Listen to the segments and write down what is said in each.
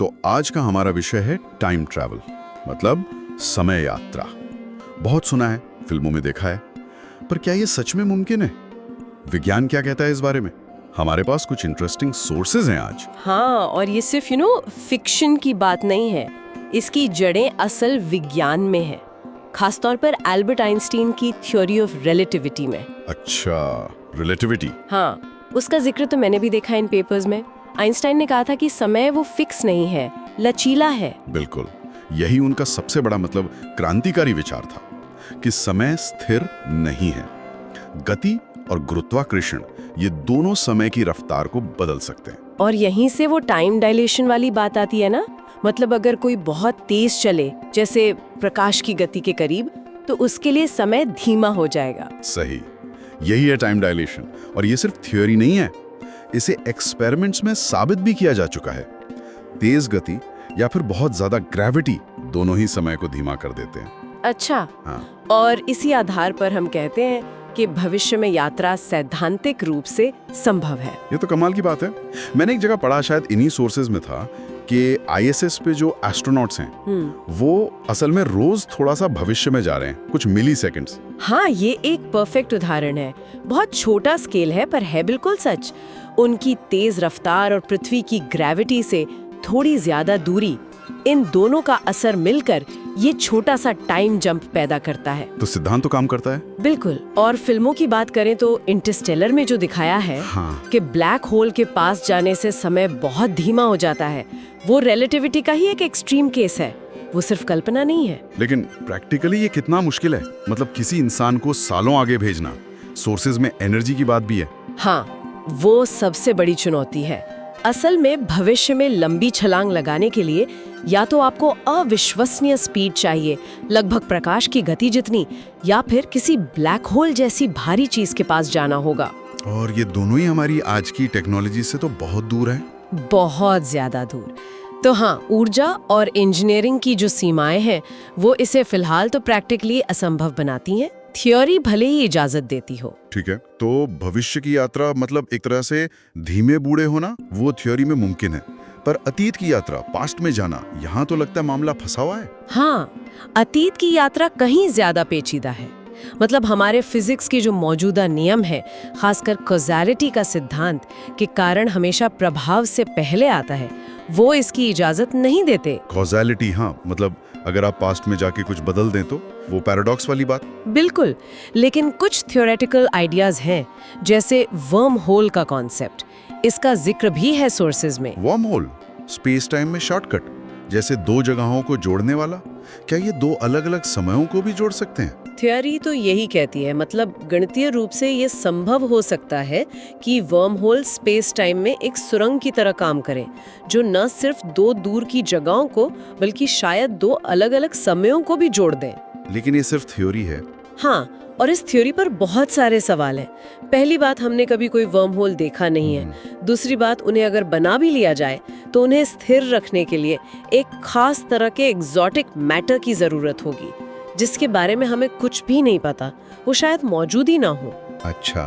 तो आज का हमारा विषय है टाइम ट्रैवल, मतलब समय यात्रा। बहुत सुना है, फिल्मों में देखा है, पर क्या ये सच में मुमकिन है? विज्ञान क्या कहता है इस बारे में? हमारे पास कुछ इंटरेस्टिंग सोर्सेज हैं आज। हाँ, और ये सिर्फ फिक्शन की बात नहीं है। इसकी जड़ें असल विज्ञान में है, खासतौर पर एल्बर्ट आइंस्टीन की थ्योरी ऑफ रिलेटिविटी में। अच्छा, रिलेटिविटी। हाँ, उसका जिक्र तो मैंने भी देखा इन पेपर्स में। आइंस्टाइन ने कहा था कि समय वो फिक्स नहीं है, लचीला है। बिल्कुल, यही उनका सबसे बड़ा क्रांतिकारी विचार था कि समय स्थिर नहीं है। गति और गुरुत्वाकर्षण ये दोनों समय की रफ्तार को बदल सकते हैं। और यहीं से वो टाइम डायलेशन वाली बात आती है ना, मतलब अगर कोई बहुत तेज चले, जैसे प्रकाश की गति के करीब, तो उसके लिए समय धीमा हो जाएगा। सही, यही है टाइम डायलेशन। और ये सिर्फ थ्योरी नहीं है, इसे एक्सपेरिमेंट्स में साबित भी किया जा चुका है। तेज गति या फिर बहुत ज्यादा ग्रेविटी दोनों ही समय को धीमा कर देते हैं। अच्छा, हाँ। और इसी आधार पर हम कहते हैं कि भविष्य में यात्रा सैद्धांतिक रूप से संभव है। ये तो कमाल की बात है। मैंने एक जगह पढ़ा, शायद इन्हीं सोर्सेज में था, कि आईएसएस पे जो एस्ट्रोनॉट्स हैं वो असल में रोज थोड़ा सा भविष्य में जा रहे हैं, कुछ मिली सेकेंड्स। हाँ, ये एक परफेक्ट उदाहरण है। बहुत छोटा स्केल है, पर है बिल्कुल सच। उनकी तेज रफ्तार और पृथ्वी की ग्रेविटी से थोड़ी ज्यादा दूरी, इन दोनों का असर मिलकर ये छोटा सा टाइम जंप पैदा करता है। तो सिद्धांत तो काम करता है। बिल्कुल। और फिल्मों की बात करें तो इंटरस्टेलर में जो दिखाया है, हाँ। कि ब्लैक होल के पास जाने से समय बहुत धीमा हो जाता है, वो रिलेटिविटी का ही एक एक्सट्रीम केस है, वो सिर्फ कल्पना नहीं है। लेकिन प्रैक्टिकली ये कितना मुश्किल है, मतलब किसी इंसान को सालों आगे भेजना। सोर्सेज में एनर्जी की बात भी है। हाँ, वो सबसे बड़ी चुनौती है। असल में भविष्य में लंबी छलांग लगाने के लिए या तो आपको अविश्वसनीय स्पीड चाहिए, लगभग प्रकाश की गति जितनी, या फिर किसी ब्लैक होल जैसी भारी चीज के पास जाना होगा। और ये दोनों ही हमारी आज की टेक्नोलॉजी से तो बहुत दूर है। बहुत ज्यादा दूर। तो हाँ, ऊर्जा और इंजीनियरिंग की जो सीमाएं हैं, वो इसे फिलहाल तो प्रैक्टिकली असंभव बनाती हैं। थ्योरी भले ही इजाजत देती हो। ठीक है, तो भविष्य की यात्रा मतलब एक तरह से धीमे बूढ़े होना, वो थ्योरी में मुमकिन है, पर अतीत की यात्रा, पास्ट में जाना, यहाँ तो लगता है मामला फंसा हुआ है। हाँ, अतीत की यात्रा कहीं ज्यादा पेचीदा है। मतलब हमारे फिजिक्स के जो मौजूदा नियम है, खासकर कॉज़ैलिटी का सिद्धांत के कारण हमेशा प्रभाव से पहले आता है, वो इसकी इजाजत नहीं देते। कॉज़ैलिटी, हाँ, मतलब अगर आप पास्ट में जाके कुछ बदल दें तो वो पैराडॉक्स वाली बात। बिल्कुल, लेकिन कुछ थ्योरेटिकल आइडियाज हैं, जैसे वर्म होल का कॉन्सेप्ट। इसका जिक्र भी है सोर्सेज में। वर्म होल, स्पेस टाइम में शॉर्टकट, जैसे दो जगहों को जोड़ने वाला। क्या ये दो अलग अलग समयों को भी जोड़ सकते हैं? थ्योरी तो यही कहती है, मतलब गणितीय रूप से ये संभव हो सकता है कि वर्म होल स्पेस टाइम में एक सुरंग की तरह काम करें, जो न सिर्फ दो दूर की जगहों को बल्कि शायद दो अलग अलग समयों को भी जोड़ दें। लेकिन ये सिर्फ थ्योरी है। हाँ, और इस थ्योरी पर बहुत सारे सवाल हैं। पहली बात, हमने कभी कोई वर्म होल देखा नहीं है। दूसरी बात, उन्हें अगर बना भी लिया जाए तो उन्हें स्थिर रखने के लिए एक खास तरह के एग्जॉटिक मैटर की जरूरत होगी, जिसके बारे में हमें कुछ भी नहीं पता, वो शायद मौजूद ही ना हो। अच्छा,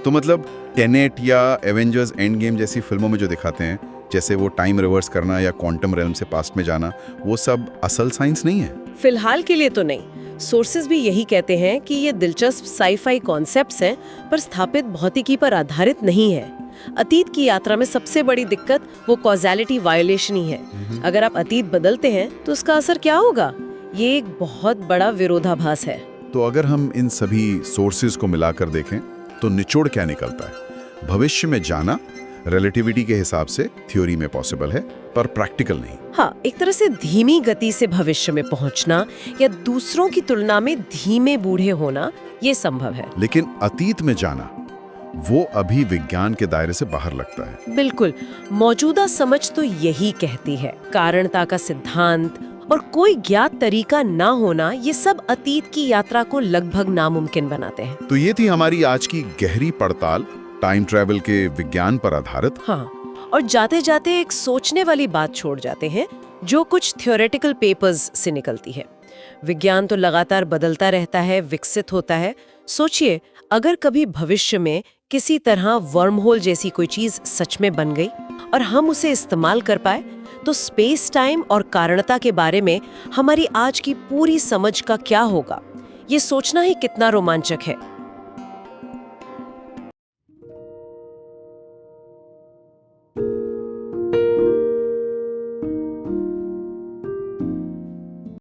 तो मतलब टेनेट या एवेंजर्स एंड गेम जैसी फिल्मों में जो दिखाते हैं, जैसे वो टाइम रिवर्स करना या क्वांटम रेल्म से पास्ट में जाना, वो सब असल साइंस नहीं है? फिलहाल के लिए तो नहीं। सोर्सेज भी यही कहते हैं कि ये दिलचस्प साई-फाई कॉन्सेप्ट्स हैं, पर स्थापित भौतिकी पर आधारित नहीं है। अतीत की यात्रा में सबसे बड़ी दिक्कत वो कॉज़ैलिटी वायोलेशन ही है। अगर आप अतीत बदलते हैं तो उसका असर क्या होगा? ये एक बहुत बड़ा विरोधाभास है। तो अगर हम इन सभी सोर्सेज को मिलाकर देखें तो निचोड़ क्या निकलता है? भविष्य में जाना रिलेटिविटी के हिसाब से थ्योरी में पॉसिबल है, पर प्रैक्टिकल नहीं। हाँ, एक तरह से धीमी गति से भविष्य में पहुंचना या दूसरों की तुलना में धीमे बूढ़े होना, ये संभव है। लेकिन अतीत में जाना, वो अभी विज्ञान के दायरे से बाहर लगता है। बिल्कुल, मौजूदा समझ तो यही कहती है। कारणता का सिद्धांत और कोई ज्ञात तरीका ना होना, ये सब अतीत की यात्रा को लगभग नामुमकिन बनाते हैं। तो ये थी हमारी आज की गहरी पड़ताल, टाइम ट्रैवल के विज्ञान पर आधारित। हाँ, और जाते जाते एक सोचने वाली बात छोड़ जाते हैं, जो कुछ थ्योरेटिकल पेपर्स से निकलती है। विज्ञान तो लगातार बदलता रहता है, विकसित होता है। सोचिए, अगर कभी भविष्य में किसी तरह वर्म होल जैसी कोई चीज सच में बन गई और हम उसे इस्तेमाल कर पाए, तो स्पेस टाइम और कारणता के बारे में हमारी आज की पूरी समझ का क्या होगा, ये सोचना ही कितना रोमांचक है।